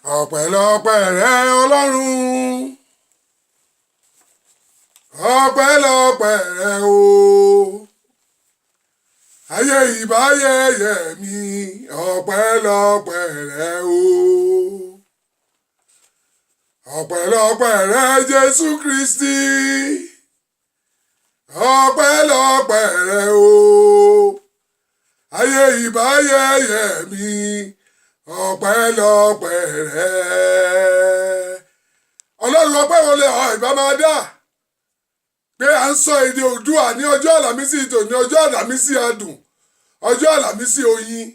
ọpẹ́lọpẹ́ rẹ Ọlọ́run, ọpẹ́lọpẹ́ rẹ o. Ayé ìbáyẹyẹ mi, ọpẹ́lọpẹ́ rẹ o. Ọpẹ́lọpẹ́ rẹ Jésù Kristi, ọpẹ́lọpẹ́ rẹ o. Ayé ìbáyẹyẹ mi, ọpẹ́lọpẹ́ rẹ. Ọlọ́run ọpẹ́ wọlé ìbá máa dá pé à ń sọ èdè Oòduà ní ọjọ́ Àlàmísì tòní, ọjọ́ Àlàmísì adùn, ọjọ́ Àlàmísì oyin,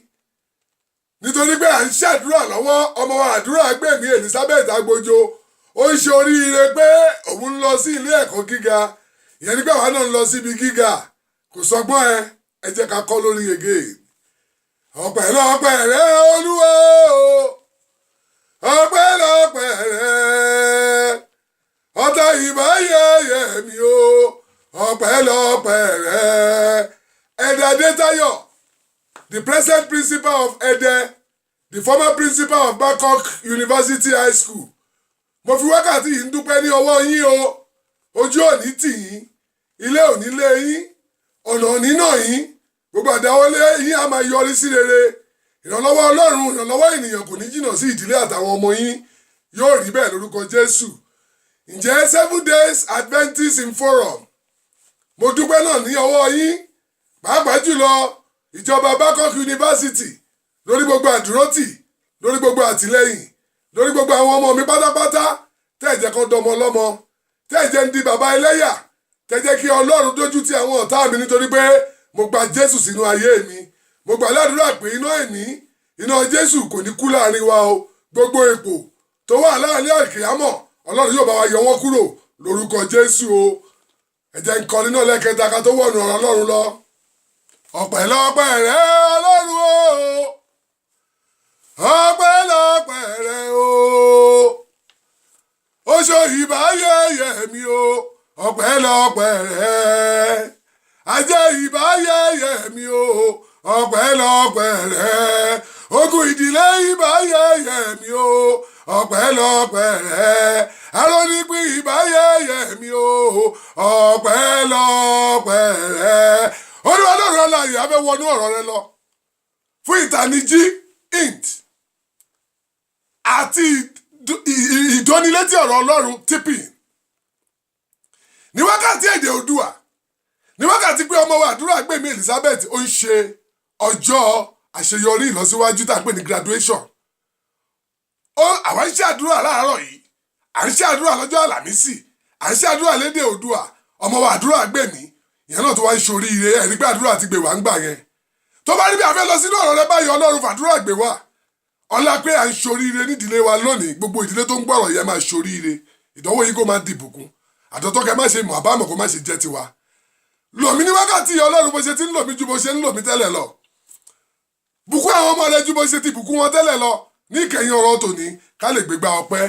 nítorí pé à ń ṣàdúrà lọ́wọ́ ọmọ wa àdúrà gbèmí Elizabeth Agbojo. Ó ń ṣe oríire pé òun ń lọ sí ilé ẹ̀kọ́ gíga, ìyẹn ní pé àwa náà ń lọ síbi gíga. Kò sọgbọ́n ẹ jẹ́ ká kọ́ lórí yege. Ọpẹ́lọpẹ́ rẹ Olúwa, ọpẹ́lọpẹ́ rẹ ọ̀tá ìbáyẹyẹ mi o, ọpẹ́lọpẹ́ rẹ. Ẹ̀dẹ̀ Adétayọ̀, the present principal of Ẹdẹ, the former principal of Babcock University High School. Mo fi wákàtí yìí ń dúpẹ́ ní ọwọ́ yín o. Ojú òní tì yín, ilé òní lé yín, ọ̀nà òní náà yín, gbogbo àdáwọlé yín á máa yọrí sí rere. Ìrànlọ́wọ́ Ọlọ́run, ìrànlọ́wọ́ ènìyàn kò ní jìnnà sí ìdílé àtàwọn ọmọ yín. Yóò rí bẹ́ẹ̀ lórúkọ Jésù. Ǹjẹ́ 7 Days Adventist in Forum, mo dúpẹ́ náà ní ọwọ́ yín, pàápàá jùlọ ìjọba Babcock University, lórí gbogbo àdúrótì, lórí gbogbo àtìlẹ́yìn, lórí gbogbo àwọn ọmọ mi pátápátá. Tẹ́ ẹ̀ jẹ́ kán dọmọ lọ́mọ, tẹ́ ẹ̀ jẹ́ ń di bàbá ẹlẹ́yà, tẹ́ ẹ̀ jẹ́ kí Ọlọ́run dójú ti àwọn ọ̀tá mi, nítorí pé mo gba Jésù sínú ayé mi. Mo gbà ládùúrà pé iná Jésù kò ní kú láàrin wa o. Gbogbo ipò tó wà láàrin àkìyámọ̀, Ọlọ́run yóò bá wa yọ wọ́n kúrò lórúkọ Jésù o. Ẹ jẹ́ n kọrin náà lẹ́kẹta ká tó wọ̀nù ọ̀rọ̀ Ọlọ́run lọ. Ọpẹ́lọpẹ́ rẹ Ọlọ́run o, ọpẹ́lọpẹ́ rẹ o. Ó ṣe ìbáyẹyẹ mi o, ọpẹ́lọpẹ́ rẹ. Ajé ìbáyẹyẹ mi o, ọpẹ́lọpẹ́ rẹ. Ogun ìdílé ìbáyẹyẹ mi o, ọpẹ́lọpẹ́ rẹ. Arónípín ìbáyẹyẹ mi o, ọpẹ́lọpẹ́ rẹ. Olúwa Ọlọ́run alààyè a fẹ́ wọnú ọ̀rọ̀ rẹ lọ fún ìtanijí int àti ìdónilétí ọ̀rọ̀ Ọlọ́run tipping ní wákàtí èdè Oòduà, ní wákàtí pé ọmọ wa àdúrà gbèmí Elizabeth ó ń ṣe ọjọ́ àṣeyọrí ìlọsíwájú tá à ń pè ní graduation. Àwa ń ṣe àdúrà láàárọ̀ yìí, à ń ṣe àdúrà lọ́jọ́ Àlàmísì, à ń ṣe àdúrà lédè Oòduà. Ọmọ wa àdúrà gbèmí ìyẹn náà tó wá ń ṣoríire, ẹ̀rí pé àdúrà ti gbé wá ń gbà yẹn. Tó bá rí bí a fẹ́ lọ sínú ọ̀rọ̀ rẹ báyìí, Ọlọ́run fàdúrà gbé wá. Ọlá pé à ń ṣoríire nídìílé wa lónìí, gbogbo ìdílé tó ń gbọ́rọ̀ yẹn máa ṣoríire. Ìdánwò yìí kó máa di ìbùkún, àtọ́tọ́ kẹ má ṣe mọ̀ àbámọ̀ kó má ṣe jẹ́ tiwa. Lò mí ní wákàtí Ọlọ́run bó ṣe ti ń lò mí ju bó ṣe ń lò mí tẹ́lẹ̀ lọ. Bùkún àwọn ọmọ rẹ ju bó ṣe ti bùkún wọn tẹ́lẹ̀ lọ. Ní ìkẹyìn ọ̀rọ̀ tòní ká lè gbégbá ọpẹ́.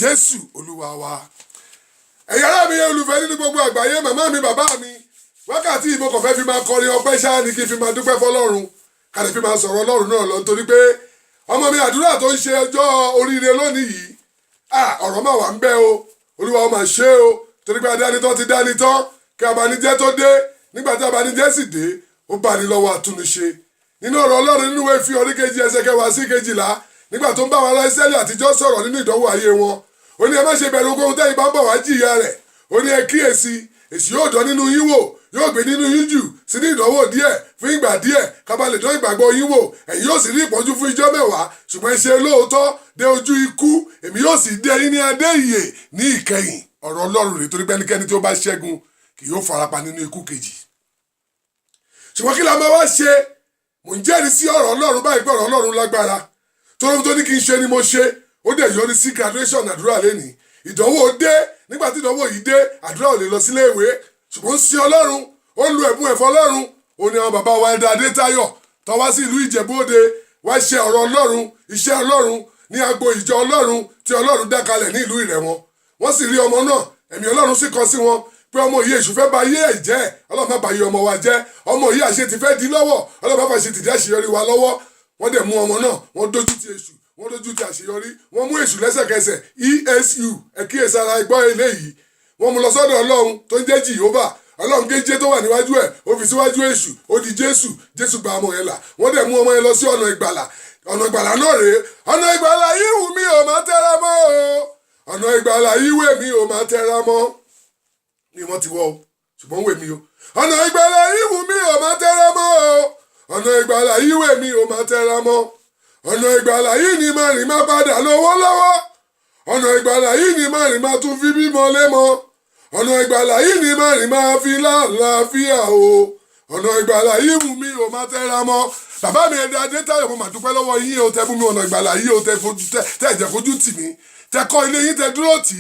Jésù Olúwa wa. Ẹ̀yin ará mi olùfẹ́ nínú gbogbo àgbáyé, màmá mi, bàbá mi, wákàtí ìbò kò fẹ́ fi máa kọrin ọpẹ́ ṣáá ni kí n fi máa dúpẹ́ fọ́lọ́run, ká lè fi máa sọ̀rọ̀ Ọlọ́run náà lọ, nítorí pé ọmọ mi àdúrà tó ń ṣe ọjọ́ oríire lónìí yìí, ọ̀rọ̀ máa wà ń bẹ o. Olúwa ó máa ṣe o, torí pé adánitán ti dánitán kí abanijẹ́ tó dé. Nígbà tí abanijẹ́ sì dé, ó bá ní lọ́wọ́ àtúnṣe. Nínú ọ̀rọ̀ Ọlọ́run nínú ìwé Éfésù orí kejì ẹsẹ̀ 10 sí 12, nígbà tó ń bá wọn ará Ísírẹ́lì àtijọ́ sọ̀rọ̀ nínú ìdánwò ayé wọn, ó ní ẹ má ṣe bẹ̀rù ohunkóhun tẹ́yin bá ń bọ̀ wá jìyà rẹ̀. Ó ní ẹ kíyèsí, èsì yóò dán nínú yín wò, yóò gbé nínú yín jù sínú ìdánwò díẹ̀ fún ìgbà díẹ̀, ká bá lè dán ìgbàgbọ́ yín wò. Ẹ̀yin yóò sì rí ìpọ́njú fún ijọ́ 10, ṣùgbọ́n ẹ ṣe lóòótọ́ dé ojú ikú, èmi yóò sì dé yín ní adé ìyè ní ìkẹyìn. Ọ̀rọ̀ Ọlọ́run rèé, torí pé ẹnikẹ́ni tí ó bá ṣẹ́gun kì yóò farapa nínú ikú kejì. Ṣùgbọ́n kí la máa wá ṣe? Mò ń jẹ́rìí sí ọ̀rọ̀ Ọlọ́run báyìí pé ọ̀rọ̀ Ọlọ́run lágbára. Tó ní kí n ṣe ni mo ṣe, ó dẹ̀ yọrí sí graduation àdúrà lénìí. Ìdánwò dé, nígbà tí ìdánwò yìí dé, àdúrà ò lè lọ sílé ìwé, ṣùgbọ́n sí Ọlọ́run, ó lu ẹ̀bùn ẹ̀fọ́ Ọlọ́run. Ó ní àwọn bàbá wa Ẹ̀dẹ̀ Adétayọ̀ tó wá sí ìlú Ìjẹ̀bú-Òde wá ṣe ọ̀rọ̀ Ọlọ́run, iṣẹ́ Ọlọ́run ní agbo ìjọ Ọlọ́run tí Ọlọ́run dá kalẹ̀ ní ìlú Ìrẹ̀wọ̀n. Wọ́n sì rí ọmọ náà, ẹ̀mí Ọlọ́run sì kọ sí wọn pé ọmọ yìí èṣù fẹ́ ba ayé ẹ̀ jẹ́, Ọlọ́run má ba ayé ọmọ wa jẹ́. Ọmọ yìí àṣẹ ti fẹ́ di lọ́wọ́, Ọlọ́run má fà ṣe tìdí àṣeyọrí wa lọ́wọ́. Wọ́n dẹ̀ mú ọmọ náà, wọ́n dójú ti èṣù, wọ́n dójú ti àṣeyọrí, wọ́n mú èṣù lẹ́sẹ̀kẹsẹ̀ ESU ẹ kíyèsára ẹgbọ́ eléyìí wọ́n mú lọ sọ́dọ̀ ọlọ́run tó ń jẹ́ Jèhófà ọlọ́run géjé tó wà níwájú ẹ̀ ó fi síwájú èṣù ó di Jésù gba ọmọ yẹn là wọ́n dẹ̀ mú ọmọ yẹn lọ sí ọ̀nà ìgbàlà náà rèé ọ̀nà ìgbàlà yìí wù mí ò máa tẹ́ra mọ́ o ọ̀nà ìgbàlà yìí wè mí ò máa tẹ́ra mọ́ ni wọ́n ti wọ́ o ṣùgbọ́n wè mí o ọ̀nà ìgbàlà yìí wù mí ò máa tẹ́ra mọ́ o ọ̀nà ìgbàlà yìí wè mí ò máa tẹ́ra mọ́ ọ̀nà ìgbàlà yìí ni má rìn má padà lówó lọ́wọ́ ọ̀nà ìgbàlà yìí ni má rìn má tún fi bímọ lémọ ọ̀nà ìgbàlà yìí ni má rìn má fi láàlàáfíà o ọ̀nà ìgbàlà yìí wù mí ò máa tẹ́ra mọ́ bàbá mi ẹ̀dá Adétáyọ̀ mo mà dúpẹ́ lọ́wọ́ yín o tẹ́ fún mi ọ̀nà ìgbàlà yìí o tẹ́ ẹ̀jẹ̀ fojú tì mí tẹ́ kọ́ ilé yín tẹ́ dúró tì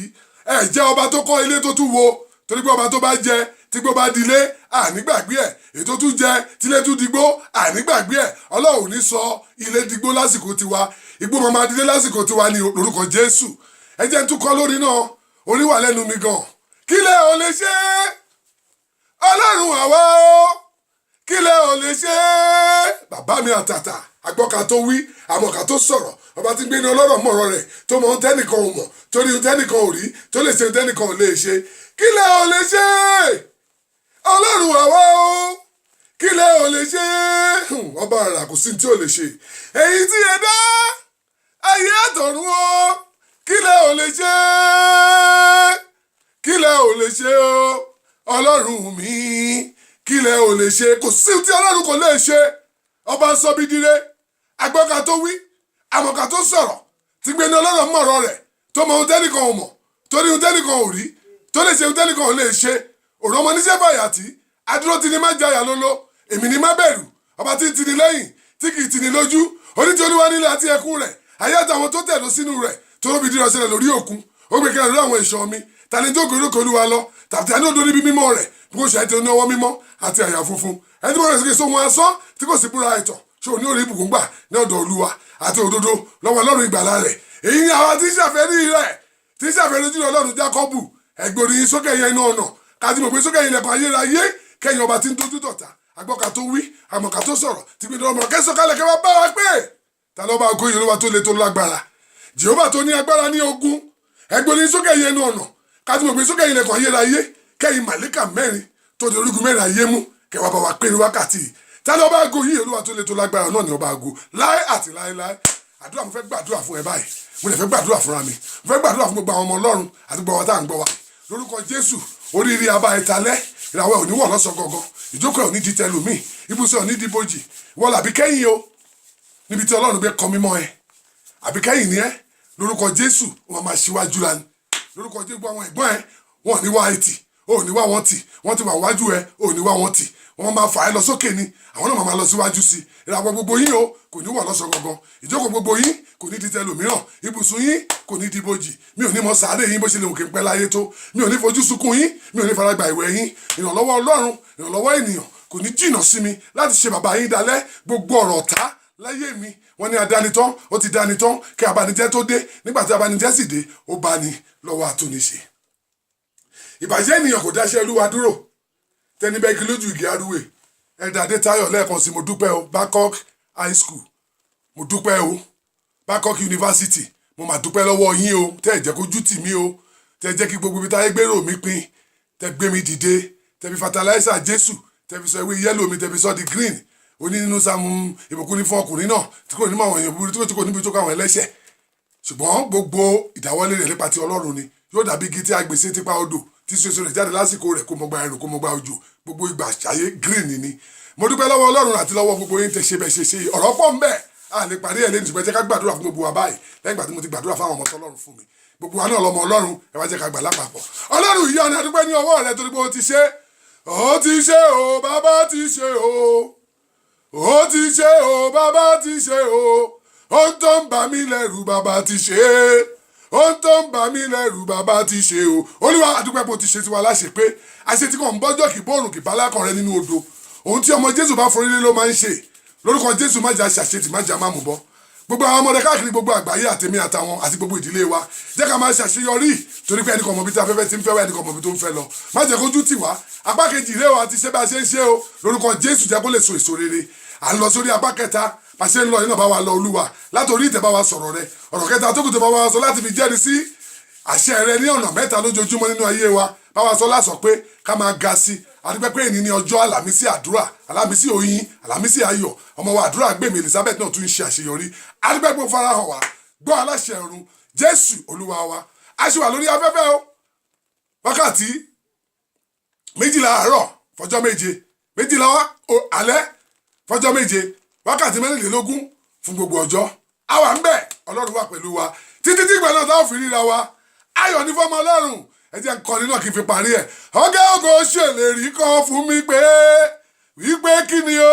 ẹ̀ jẹ́ ọba tó kọ́ ilé tó tún wo torí pé ọba tó bá jẹ tí gbó bá dilé ànígbàgbé ẹ̀ ètò tún jẹ tílé tún digbó ànígbàgbé ẹ̀ Ọlọ́run ní sọ ilé digbó lásìkò tiwa igbó máa dilé lásìkò tiwa ní lórúkọ Jésù ẹ jẹ́ n tún kọ́ lórí náà orí wà lẹ́nu mi gan kílẹ̀ ò lè ṣe Ọlọ́run àwa o kílẹ̀ ò lè ṣe bàbá mi àtàtà agbọ́ka tó wí àmọ̀ká tó sọ̀rọ̀ ọba tí ń gbé ní ọlọ́rọ̀ mọ̀rọ̀ rẹ̀ tó mọ ohun tẹ́nìkan ò mọ̀ torí ohun tẹ́nìkan ò rí tó lè ṣe ohun tẹ́nìkan ò lè ṣe kílẹ̀ ò lè ṣe Ọlọ́run àwa o kílẹ̀ ò lè ṣe ọba àrà kò sí tí ò lè ṣe èyí tí ẹ dá ayé àtọ̀run o kílẹ̀ ò lè ṣe kílẹ̀ ò lè ṣe o Ọlọ́run mi kílẹ̀ ò lè ṣe kò sí tí Ọlọ́run kò lè ṣe ọba ń sọ bí dire agbọ́ka tó wí àmọ̀ká tó sọ̀rọ̀ tí gbé ní ọlọ́rọ̀ mọ̀rọ̀ rẹ̀ tó mọ ohun tẹ́nìkan ò mọ̀ torí ohun tẹ́nìkan ò rí tó lè ṣe ohun tẹ́nìkan ò lè ṣe òrò ọmọ níṣẹ́ fàyàtì adúró ti ní má jayà lólo èmi ní má bẹ̀rù ọba tí ń tini lẹ́yìn tí kì í tini lójú oní tí Olúwa nílẹ̀ àti ẹkún rẹ̀ ayé àtàwọn tó tẹ̀dó sínú rẹ̀ tó lóbi dírọ̀ sílẹ̀ lórí òkun ó gbé kíra lórí àwọn ìṣọ́ mi tani tó gòrókè Olúwa lọ tàbí tani ó dórí bí mímọ́ rẹ̀ bí kò ṣe àìtẹ́ ní ọwọ́ mímọ́ àti àyà funfun ẹni tí wọ́n rẹ̀ sí kí sóhun asán tí kò sí búra ẹ̀tàn ṣé o ní orí ìbùkún gbà ní ọ̀dọ̀ Olúwa àti òdodo lọ́wọ́ Ọlọ́run ìgbàlà rẹ̀ èyí ni àwọn tí ń ṣàfẹ́rí rẹ̀ tí ń ṣàfẹ́rí ojú Ọlọ́run Jákọ́bù ẹgbòrí sókè yẹn iná ọ̀nà kájí mọ̀ pé sókè yẹn lẹ́kọ̀ọ́ ayérayé kẹ́yìn ọba tí ń dojú dọ̀tá agbọ́ka tó wí àmọ̀ká tó sọ̀rọ̀ tí gbé ọmọ kẹ́sọ̀kálẹ̀ kẹ́ bá wa pé ta lọ́ba àgóyè Olúwa tó le tó lágbára Jèhófà tó ní agbára ní ogun ẹgbòrí sókè yẹn iná ọ̀nà kájí mọ̀ pé sókè yẹn lẹ́kọ̀ọ́ ayérayé kẹ́yìn màlíkà mẹ́rin tó di orígun mẹ́rin ayé mú kẹwàá bá wa pé ní wákàtí tani ọba ago yìí Olúwa tó le tó lágbára náà ni ọba ago láé àti láéláé àdúrà mo fẹ́ gbàdúrà fún ẹ báyìí mo lè fẹ́ gbàdúrà fúnra mi mo fẹ́ gbàdúrà fún gbogbo àwọn ọmọ Ọlọ́run àti gbogbo àwọn tá à ń gbọ́ wa lórúkọ Jésù oríire abá ìtalẹ́ ìràwọ̀ òní wọ̀ lọ́sọ̀ gangan ìjókòó ẹ̀ òní di tẹlùmí ibùsọ̀ òní di bojì wọ́n làbí kẹ́yìn o níbi tí Ọlọ́run gbé kọ́ mímọ́ ẹ àbí kẹ́yìn ni ẹ lórúkọ Jésù wọn máa ṣíwájú la ni lórúkọ Jésù gbogbo àwọn ẹ̀gbọ́n ẹ wọn ò ní wá etí ò ní wá wọn tì wọ́n ti wà wájú ẹ ò ní wá wọn tì wọ́n máa fà á lọ sókè ni àwọn náà máa lọ síwájú sí ìràwọ̀ gbogbo yín o kò ní wọ̀ lọ́sọ̀ gangan ìjókòó gbogbo yín kò ní di tẹlòmíràn ibùsùn yín kò ní di bojì mi ò ní mọ sàárè yín bó ṣe lè wù kí n pẹ́ láyé tó mi ò ní fojú sunkún yín mi ò ní faragbà ìwẹ̀ yín ìrànlọ́wọ́ Ọlọ́run ìrànlọ́wọ́ ènìyàn kò ní jìnnà sí mi láti ṣe bàbá yín dalẹ̀ gbogbo ọ̀rọ̀ ọ̀tá láyé mi wọ́n ní adánitán ó ti dánitán kí abanijẹ́ tó dé nígbà tí abanijẹ́ sì dé ó bá ní lọ́wọ́ àtúnṣe ìbàjẹ́ ènìyàn kò dáṣẹ́ Olúwa dúró tẹni bẹ́ẹ̀ kí lójú ìgè arúwé ẹ̀dà Adétáyọ̀ lẹ́ẹ̀kan sí mo dúpẹ́ o Babcock High School mo dúpẹ́ o Babcock University mo mà dúpẹ́ lọ́wọ́ yín o tẹ́ ẹ̀ jẹ́ kójú tì mí o tẹ́ ẹ̀ jẹ́ kí gbogbo ibi táyé gbèrò mi pin tẹ́ gbé mi dìde tẹ́ fi fertilizer Jésù tẹ́ fi sọ ewé yẹ́lò mi tẹ́ fi sọ di green oní nínú Sáàmù ìbùkún ní fún ọkùnrin náà tí kò ní mọ àwọn èèyàn búburú tí kò níbi tó kọ àwọn ẹlẹ́ṣẹ̀ ṣùgbọ́n gbogbo ìdáwọ́lé rẹ̀ nípa ti Ọlọ́run ni yóò dàbí igi tí a gbèsè tipa odò tí soso rẹ̀ jáde lásìkò rẹ̀ kó mọ gba ẹrù kó mọ gba òjò gbogbo ìgbà ṣayé green ni mo dúpẹ́ lọ́wọ́ Ọlọ́run àti lọ́wọ́ gbogbo yín tẹ́ ṣe bẹ́ẹ̀ ṣe ọ̀rọ̀ pọ̀ ń bẹ a lè parí ẹ̀ lẹ́nu ṣùgbọ́n jẹ́ ká gbàdúrà fún gbogbo wa báyìí lẹ́yìn ìgbà tí mo ti gbàdúrà fáwọn ọmọ tọ́lọ́run fún mi gbogbo wa náà lọ́mọ Ọlọ́run ẹ wá jẹ́ ká gbà lápapọ̀ Ọlọ́run ìyá ni a dúpẹ́ ní ọwọ́ rẹ torí pé ó ti ṣe o bàbá ti ṣe o ó ti ṣe o bàbá ti ṣe o ohun tó ń bà mí lẹ́rù bàbá ti ṣe ohun tó ń bà mí lẹ́rù bàbá ti ṣe o Olúwa àdúpẹ́ bó ti ṣe tiwa láṣẹ pé àṣẹ tí kò ń bọ́jọ́ kì bóòrùn kì bálákàn rẹ nínú odò ohun tí ọmọ Jésù bá forí lé ló máa ń ṣe lórúkọ Jésù má jà ṣàṣetì má jà má mú bọ́ gbogbo àwọn ọmọdé káàkiri gbogbo àgbáyé àtẹ̀mí àtàwọn àti gbogbo ìdílé wa jẹ́ ká máa ṣàṣeyọrí torí pé ẹnìkan mọ̀bí tí afẹ́fẹ́ ti ń fẹ́ wá ẹnìkan mọ̀bí tó ń fẹ́ lọ má jẹ́ kójú tì wá apá kejì ìrẹ́ wa ti ṣe bá a ṣe ń ṣe o lórúkọ Jésù jẹ́ kó lè so èso rere à ń lọ sórí apá kẹta bá ṣe ń lọ iná bá wa lọ olúwa látòrí ìtẹ́ bá wa sọ̀rọ̀ rẹ ọ̀rọ̀ kẹta tó kù tó bá wa sọ láti fi jẹ́rìí sí àṣẹ rẹ ní ọ̀nà mẹ́ta lójoojúmọ́ nínú ayé wa bá wa sọ lásọ pé ká máa ga sí àdúgbò pé èyí ní ọjọ́ àlàmísì àdúrà àlàmísì oyin àlàmísì ayọ̀ ọmọ wa àdúrà gbèmí Elizabeth náà tún ń ṣe àṣeyọrí àdúgbò pé farahàn wá gbọ́ aláṣẹ ọ̀run Jésù olúwa wa a ṣì wà lórí afẹ́fẹ́ o wákàtí 12 àárọ̀ fọjọ́ 7 12 alẹ́ fọjọ́ 7 wákàtí 24 fún gbogbo ọjọ́ àwa ń bẹ̀ ọlọ́run wà pẹ̀lú wa títí tí ìgbà náà táwọn fi ríra wa ayọ̀ ní fọ́mọ ọlọ́run ẹ jẹ́ nkọrin náà kí n fi parí ẹ̀ ọ̀gá ògo ṣèlérí kan fún mi pé wípé kí ni o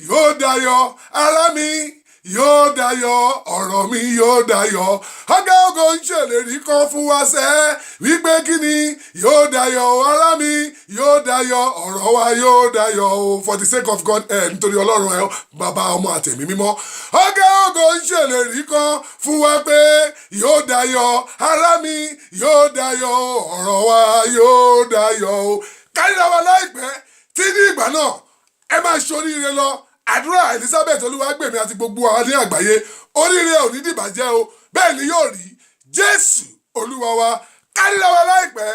yóò dayọ̀ ara mi yóò dayọ̀ ọ̀rọ̀ mi yóò dayọ̀ ọ̀gá ògo ṣèlérí kan fún wa sẹ́ wípé kí ni yóò dayọ̀ ara mi yóò dayọ̀ ọ̀rọ̀ wa yóò dayọ̀ o for the sake of God nítorí ọlọ́run ẹ bàbá ọmọ àtẹ̀mí mímọ́ ọ̀gá ògo ṣèlérí kan fún wa pé yóò dayọ̀ ara mi yóò dayọ̀ ọ̀rọ̀ wa yóò dayọ̀ o káríra wa láìpẹ́ tí ní ìgbà náà ẹ máa ṣoríire lọ àdúrà Elizabeth Olúwagbèmí àti gbogbo àwọn ní àgbáyé oríire ò ní dìbàjẹ́ o bẹ́ẹ̀ ni yóò rí Jésù Olúwa wa káríra wa láìpẹ́.